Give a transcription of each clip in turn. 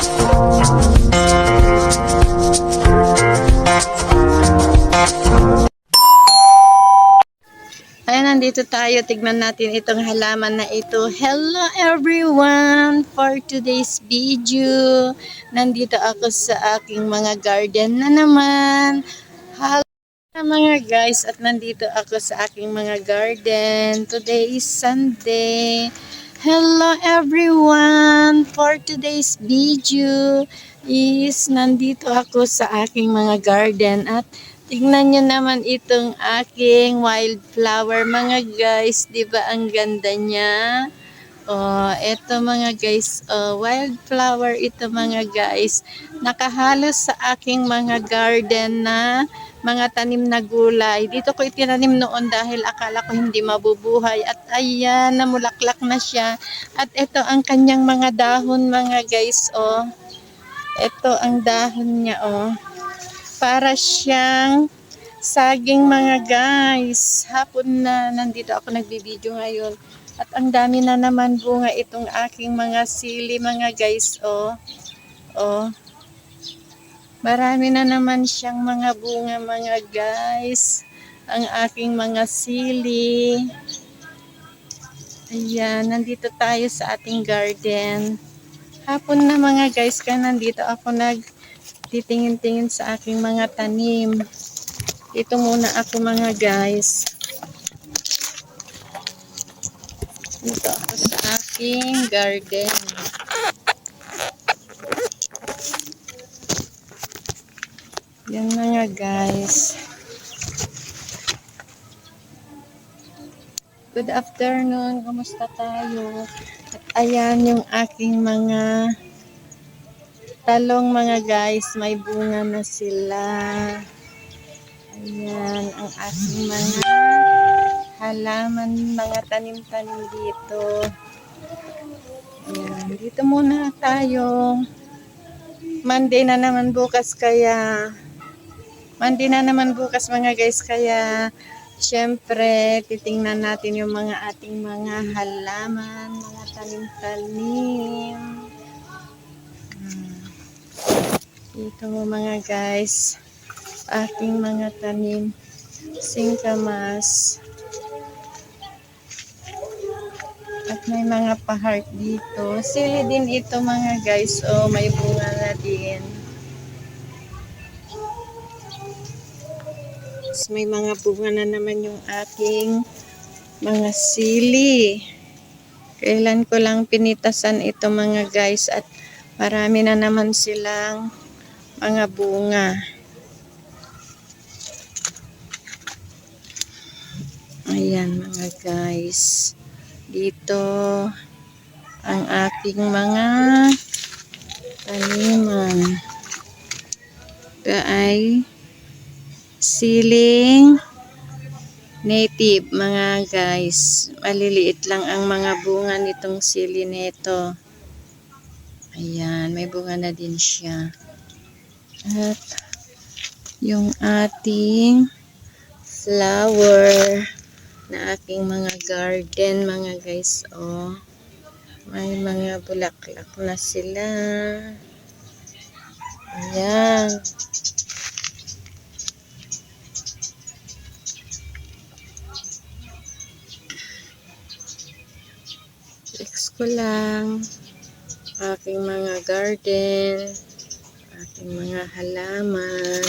Ayan, nandito tayo. Tignan natin itong halaman na ito. Hello everyone! For today's video, nandito ako sa aking mga garden na naman. Hello mga guys, at nandito ako sa aking mga garden. Today is Sunday. Hello everyone! For today's video is nandito ako sa aking mga garden at tingnan nyo naman itong aking wildflower mga guys. Diba ang ganda niya? Oh, ito mga guys. Oh, wildflower ito mga guys. Nakahalos sa aking mga garden na mga tanim na gulay. Dito ko itinanim noon dahil akala ko hindi mabubuhay. At ayan, namulaklak na siya. At ito ang kanyang mga dahon mga guys. Oh, ito ang dahon niya. Oh, para siyang saging mga guys. Hapon na nandito ako nagbibideo ngayon. At ang dami na naman bunga itong aking mga sili mga guys. Oh. Oh. Marami na naman siyang mga bunga mga guys. Ang aking mga sili. Ayan, nandito tayo sa ating garden. Hapon na mga guys, kaya nandito ako nagtitingin-tingin sa aking mga tanim. Dito muna ako mga guys. Dito ako sa aking garden. Yan mga guys. Good afternoon. Kumusta tayo? At ayan yung aking mga talong mga guys. May bunga na sila. Ayan ang aking mga halaman, mga tanim-tanim dito. Ayan, dito muna tayo. Monday na naman bukas mga guys, kaya syempre titingnan natin yung mga ating mga halaman, mga tanim-tanim. Dito mo mga guys, aking mga tanim, singkamas. At may mga pa-heart dito. Sili din ito mga guys. Oh, may bunga na din. Tapos may mga bunga na naman yung aking mga sili. Kailan ko lang pinitasan ito mga guys. At marami na naman silang mga bunga. Ayan mga guys. Dito ang aking mga taniman. Ito ay siling native mga guys. Maliliit lang ang mga bunga nitong sili nito. Ayan, may bunga na din siya. At yung ating flower na aking mga garden mga guys. Oh, may mga bulaklak na sila. Ayan. Flex ko lang aking mga garden, aking mga halaman,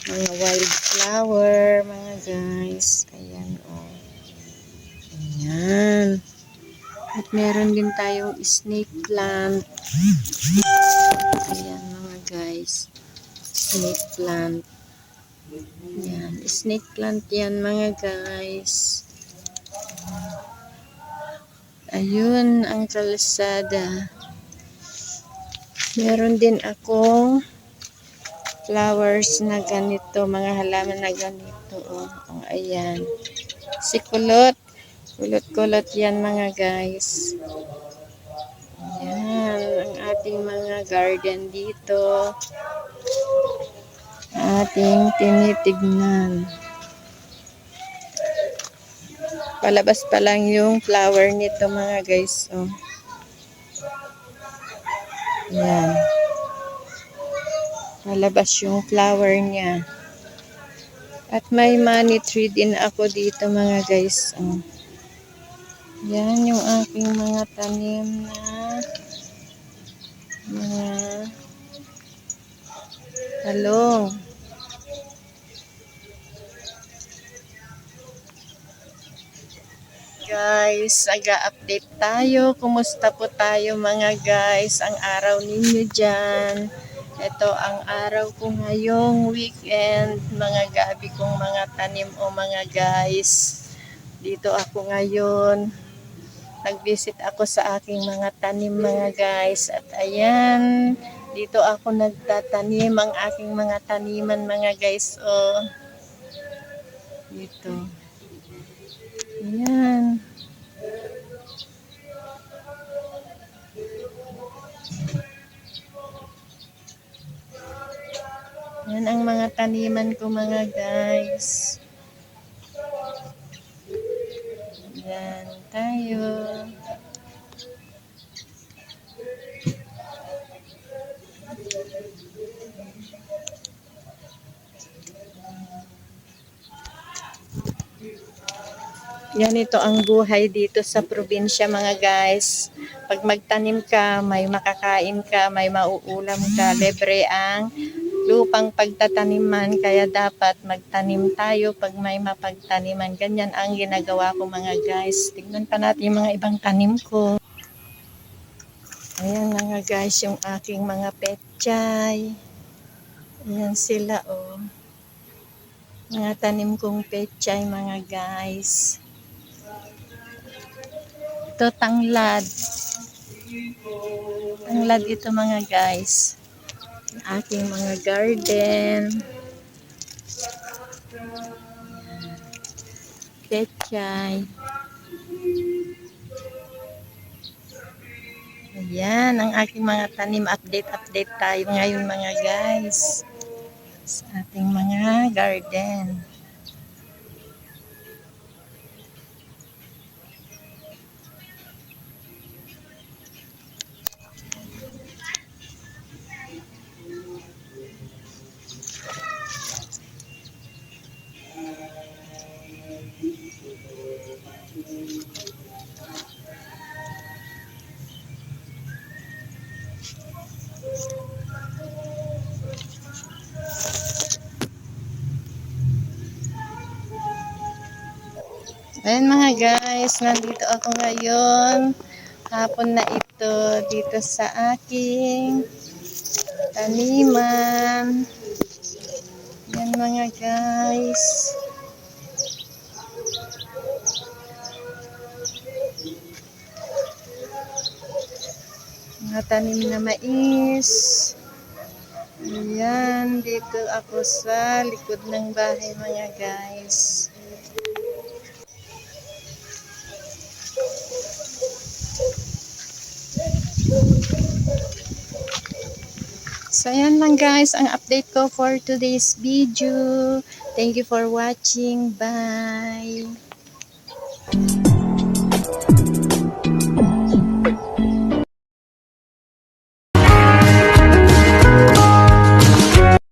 mga wildflower mga guys. Ayan oh. Ayan. At meron din tayong snake plant. Ayan mga guys. Snake plant. Ayan. Snake plant yan mga guys. Ayun ang kalsada. Meron din akong flowers na ganito. Mga halaman na ganito. Oh, ayan. Si kulot. Kulot-kulot yan mga guys. Ayan ang ating mga garden dito. Ating tinitignan. Palabas pa lang yung flower nito mga guys. Oh. Yan. Malabas yung flower niya. At may money tree din ako dito mga guys. Oh. Yan yung aking mga tanim na mga talong. Guys, aga-update tayo. Kumusta po tayo mga guys? Ang araw ninyo dyan. Ito ang araw ko ngayong weekend. Mga gabi kong mga tanim o mga guys. Dito ako ngayon. Nag-visit ako sa aking mga tanim mga guys. At ayan, dito ako nagtatanim ang aking mga taniman mga guys. Oh, dito. Ayan. Yan ang mga taniman ko mga guys. Yan tayo. Ganito ang buhay dito sa probinsya mga guys. Pag magtanim ka, may makakain ka, may mauulam ka, libre ang lupang pagtataniman. Kaya dapat magtanim tayo pag may mapagtaniman. Ganyan ang ginagawa ko mga guys. Tignan pa natin yung mga ibang tanim ko. Ayan mga guys, yung aking mga pechay. Ayan sila oh. Mga tanim kong pechay mga guys. Ito tanglad. Tanglad ito mga guys. Aking mga garden. Pechay. Ayan ang aking mga tanim. Update tayo ngayon mga guys. Sa ating mga garden. Ayan mga guys, nandito ako ngayon. Hapon na ito dito sa aking taniman. Yan mga guys. Mga tanim na mais. Ayan, dito ako sa likod ng bahay mga guys. So, ayan lang guys, ang update ko for today's video. Thank you for watching. Bye!